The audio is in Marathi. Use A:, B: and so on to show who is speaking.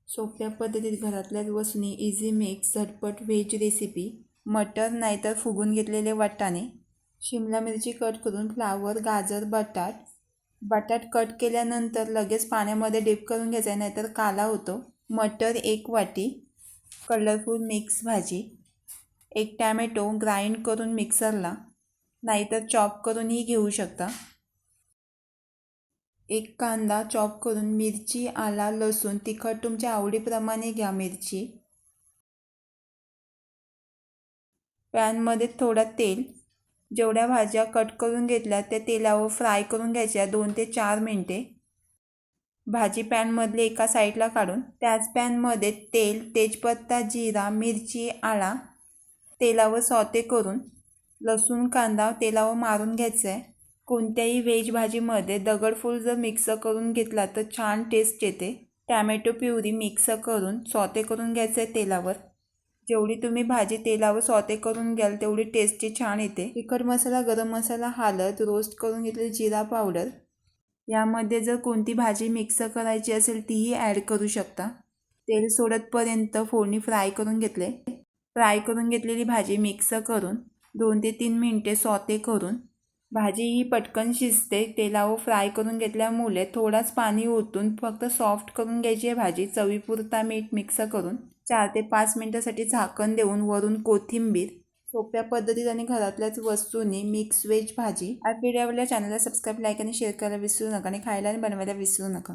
A: सोप्या पद्धतीत घरातल्याच वस्तूंनी इझी मिक्स झटपट व्हेज रेसिपी. मटर नाहीतर फुगून घेतलेले वाटाणे, शिमला मिरची कट करून, फ्लावर, गाजर, बटाट कट केल्यानंतर लगेच पाण्यामध्ये डिप करून घ्यायचा आहे, नाहीतर काला होतो. मटर 1 वाटी, कलरफुल मिक्स भाजी, 1 टॅमॅटो ग्राइंड करून मिक्सरला नाहीतर चॉप करूनही घेऊ शकता. 1 कांदा चॉप करून, मिरची, आला, लसूण, तिखट तुमच्या आवडीप्रमाणे घ्या. मिरची, पॅनमध्ये थोडा तेल, जेवढ्या भाज्या कट करून घेतल्या त्या तेलावर फ्राय करून घ्यायच्या 2 ते 4 मिनिटे. भाजी पॅनमधले एका साईडला काढून त्याच पॅनमध्ये तेल, तेजपत्ता, जिरा, मिरची, आला तेलावर सॉते करून लसूण, कांदा तेलावर मारून घ्यायचा आहे. कोणत्याही व्हेज भाजीमध्ये दगडफूल जर मिक्स करून घेतला तर छान टेस्ट येते. टॅमॅटो प्युरी मिक्स करून सॉते करून घ्यायचं आहे तेलावर. जेवढी तुम्ही भाजी तेलावर सॉते करून घ्याल तेवढी टेस्टी छान येते. तिखट मसाला, गरम मसाला, हळद, रोस्ट करून घेतलेली जिरा पावडर. यामध्ये जर कोणती भाजी मिक्स करायची असेल तीही ॲड करू शकता. तेल सोडतपर्यंत फोडणी फ्राय करून घेतले. फ्राय करून घेतलेली भाजी मिक्स करून 2 ते 3 मिनिटे सॉते करून भाजी ही पटकन शिजते. तेलावर फ्राय करून घेतल्यामुळे थोडाच पाणी ओतून फक्त सॉफ्ट करून घ्यायची आहे भाजी. चवीपुरता मीठ मिक्स करून 4 ते 5 मिनिटासाठी झाकण देऊन वरून कोथिंबीर. सोप्या पद्धतीत आणि घरातल्याच वस्तूंनी मिक्स व्हेज भाजी. व्हिडिओ आवडल्यास चॅनलला सबस्क्राईब, लाईक आणि शेअर करायला विसरू नका आणि खायला आणि बनवायला विसरू नका.